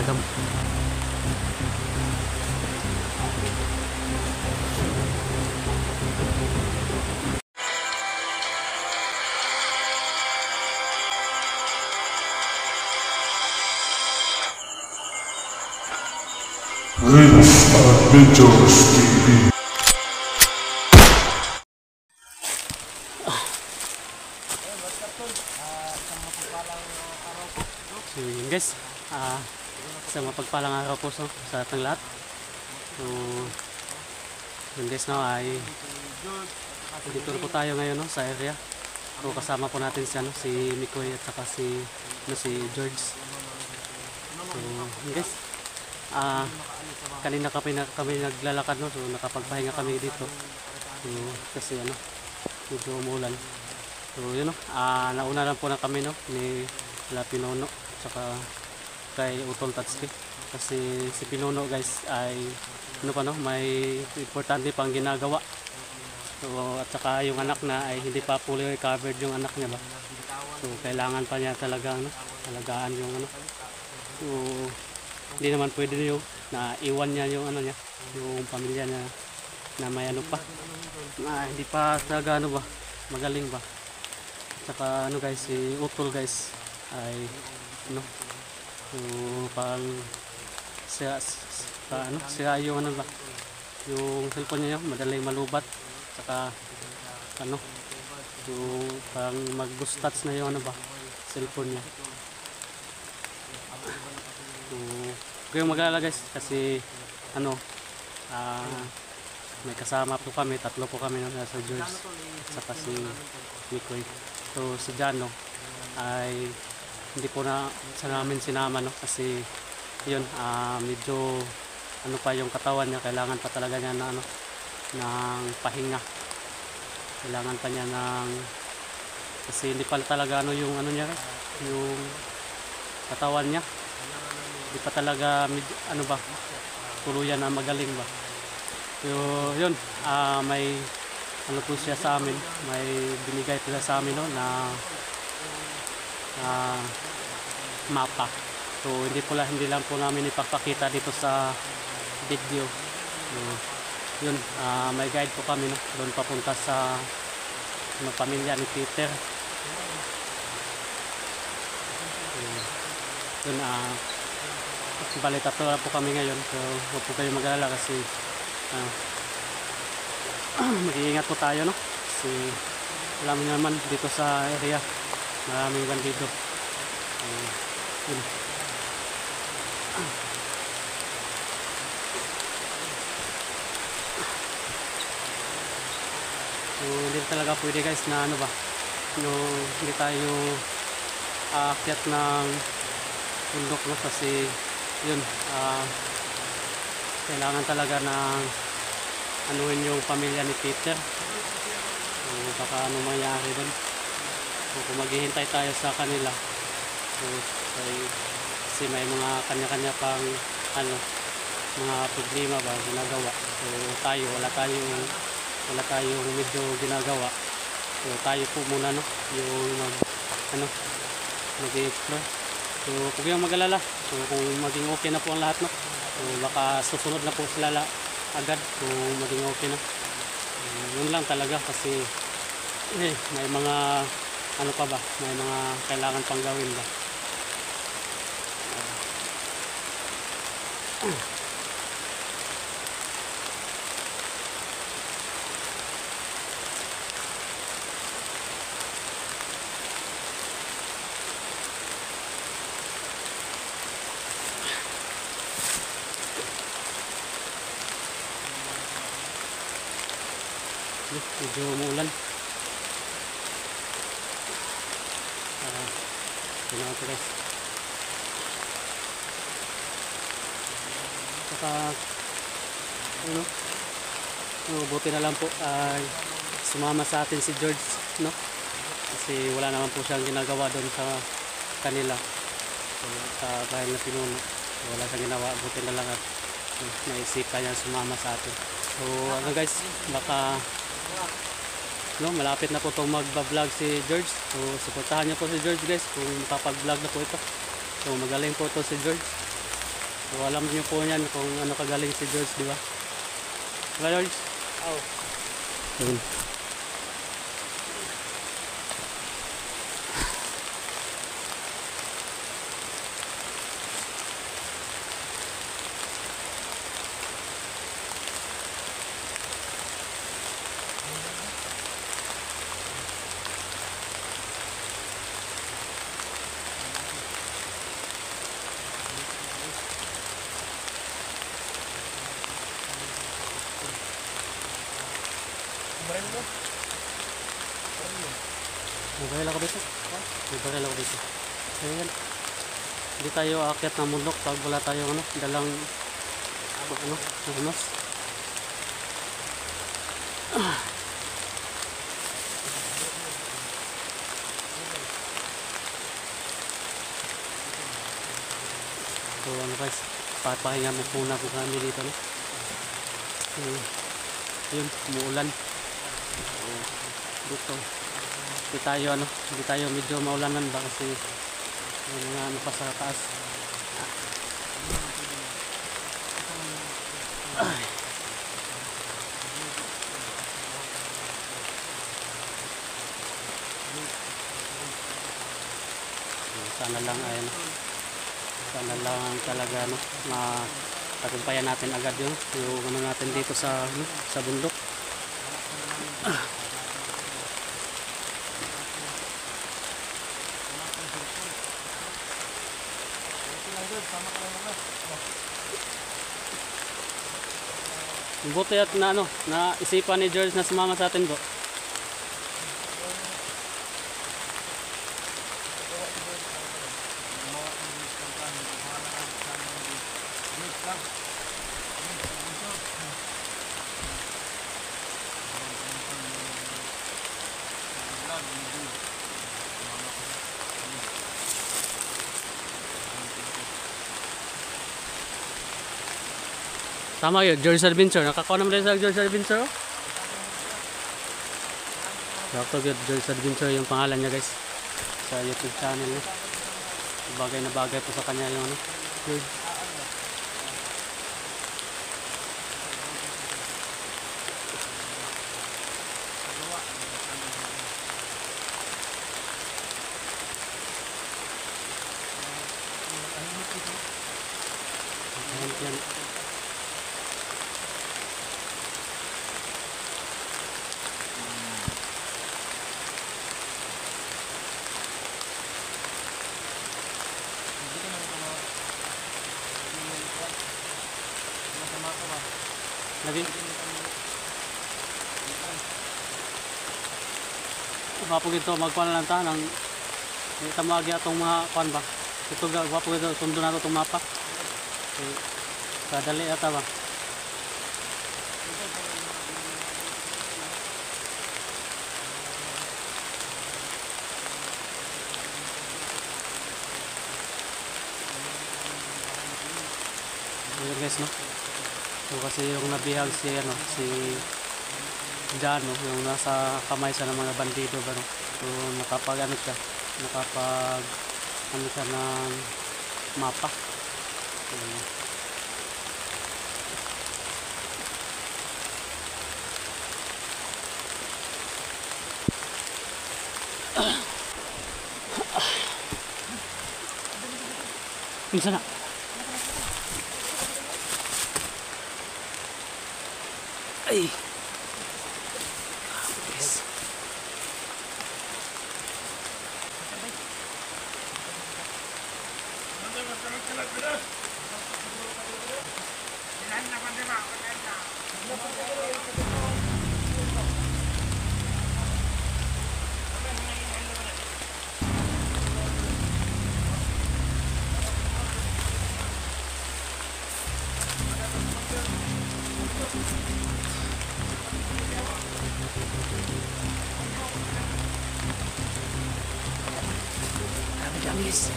pakiramdam. This Adventures TV. So yun guys, isang mapagpalang araw po sa ating lahat. So yun guys, no, ay dito na po tayo ngayon, no, sa area. So kasama po natin si Mikoy at saka si George. So yun guys, kanina kami naglalakad, no, so nakapagpahinga kami dito. So kasi medyo umulan. So yun, no, nauna lang po na kami, no, ni Pinono saka kay Utol Tatsuki, kasi si Pinono guys ay may importante pang ginagawa. So at saka yung anak na ay hindi pa fully recovered yung anak niya ba. So kailangan pa niya talaga alagaan yung So hindi naman pwede yung na iwan niya yung yung pamilya niya na may pa na hindi pa talaga magaling ba. At saka guys, si Utol guys ay so pang sira yung yung cellphone niya, madaling malubat. Saka so pang mag-ghost touch na yung cellphone niya. So kayong mag-alala guys, kasi may kasama po kami, tatlo po kami sa George at saka si Mikoy. So si Jano ay hindi po na sa namin sinama, kasi yun, medyo pa yung katawan niya, kailangan pa talaga niya ng pahinga, kailangan pa niya kasi hindi pa talaga yung niya, yung katawan niya hindi pa talaga tuluyan na magaling ba. So yun, may po siya sa amin, may binigay pala sa amin na mapa. So hindi lang po namin ipapakita dito sa video. So yun, may guide po kami doon papunta sa pamilya ni Peter. So, yun, bali tatlo po kami ngayon. So huwag po kayo mag-alala, kasi mag-iingat po tayo, kasi alam niyo naman dito sa area maraming bandido. Yun. So hindi talaga pwede guys na hindi tayo aakyat ng bundok, kasi yun, kailangan talaga ng yung pamilya ni Peter. So baka mangyari doon. So kung maghihintay tayo sa kanila, so kasi may mga kanya-kanya pang mga problema ba ginagawa. So tayo wala tayong medyo ginagawa. So tayo po muna yung mag-explore. So huwag kayong mag-alala. So kung maging okay na po ang lahat, so baka susunod na po sila agad kung maging okay na. Yun lang talaga, kasi may mga pa ba, may mga kailangan pang gawin ba. Medyo umuulan. Tingnan ko guys. Saka buti na lang po ay sumama sa atin si George, kasi wala naman po siyang ginagawa doon sa kanila, so, sa bahay na Pinono. So, wala siyang ginawa, buti na lang at naisipan niya sumama sa atin. So guys, baka malapit na po itong mag-vlog si George. So supportahan niyo po si George guys kung makapag-vlog na po ito. So magaling po ito si George. So alam niyo po yan kung ano kagaling si George, di ba? Diba George? Oh. Yun. Baril mo? May baril ako dito. May baril ako dito. Ayan. Hindi tayo aakyat ng bundok pag wala tayo dalang mas. So guys, papahinga mo muna po kami dito yun, umuulan. So, dito hindi tayo medyo maulanan ba kasi may mga pa sa taas. Sana lang talaga matagumpayan natin agad yung natin dito sa bundok. Buti at na isipan ni George na sumama sa atin, bro. Tama yun, George Adventure. Nakakuha naman rin sa George Adventure. Dr. George Adventure yung pangalan niya, guys. Sa YouTube channel niya. Bagay na bagay po sa kanya yung yun. Yan. Lagi. Wapo gito magkuan lang ta nang kita mo agi atong mga kuan ba. Ito wapo gito sundo nato tong mapa. Kadali ata ba. Ayun guys, no? So kasi yung nabihag si Jano, yung nasa kamay sa ng mga bandido ba, no? So nakapag siya ng mapa. So, minsan na. Ay. Yes. Dami-damis.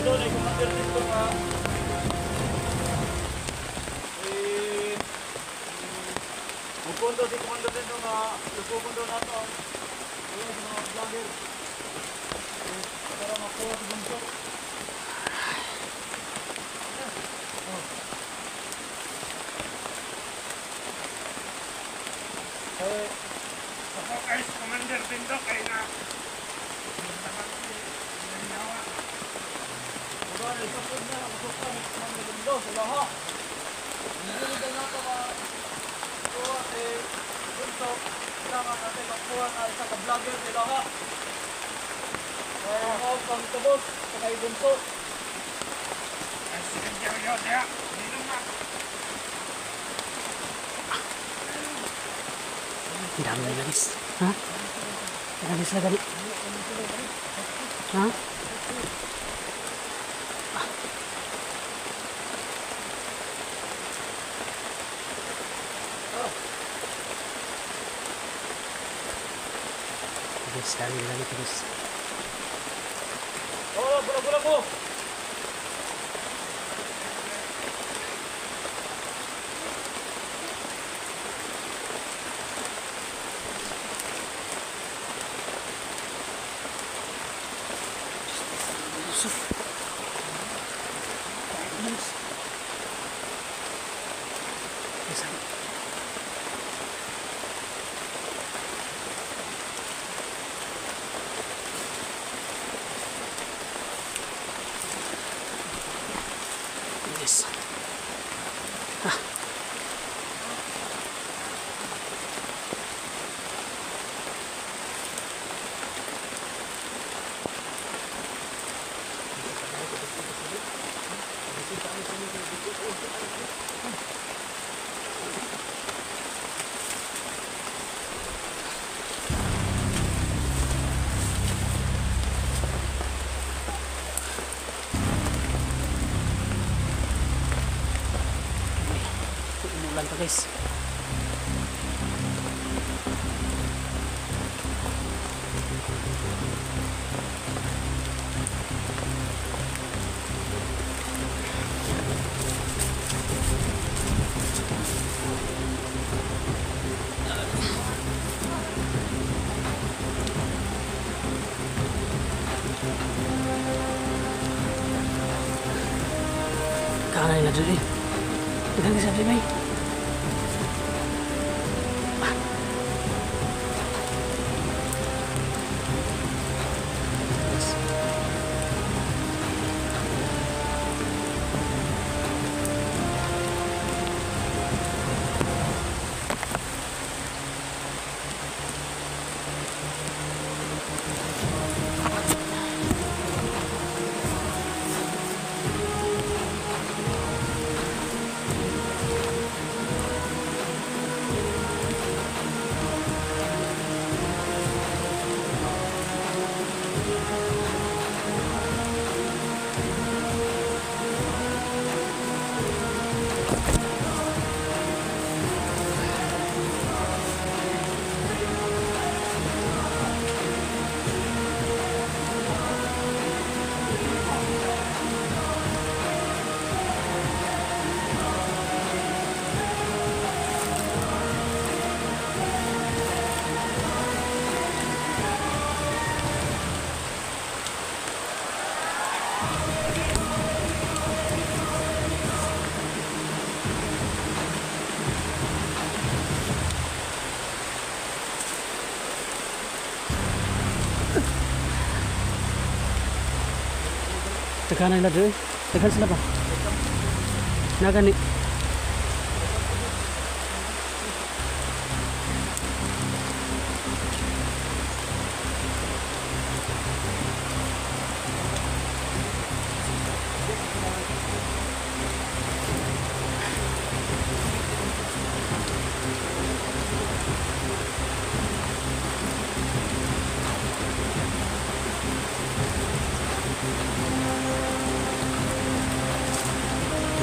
doon ay commander dito nga. Magpundo si commander dito nga. Nagpupundo na ito. Ayun, sa mga vlogger. Para makuha si Bunso. Ako guys, Commander Bindok ay na. Diba, nagsapod na. Masusta ni commander Bunso. Sa lahat. Hindi na nato kuha si Bunso. Kailangan natin makuha na isa ka vlogger sa lahat. Mga pang tubos sa kay Bunso. Ay, sige, yo, ya. Dito na. Ang dami nila guys. Ha? Ang dami sila gali. Ha? Guys, dami nila dito guys. Oh, bola mo. Yes. Umulan pa guys. Kanan na dali. Jangan sabi may. Tekanan nila dito. Tekan sila ba? Nagani.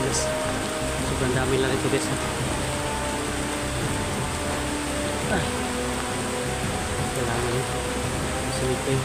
Guys, sobrang dami lang ito guys. Kailangan silipin.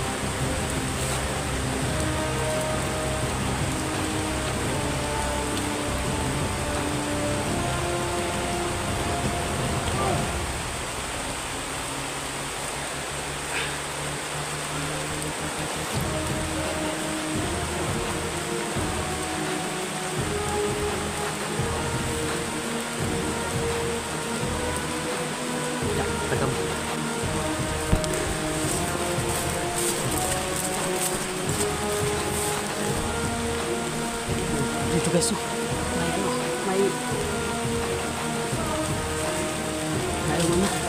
Dito guys, oh. May ano, may ano na.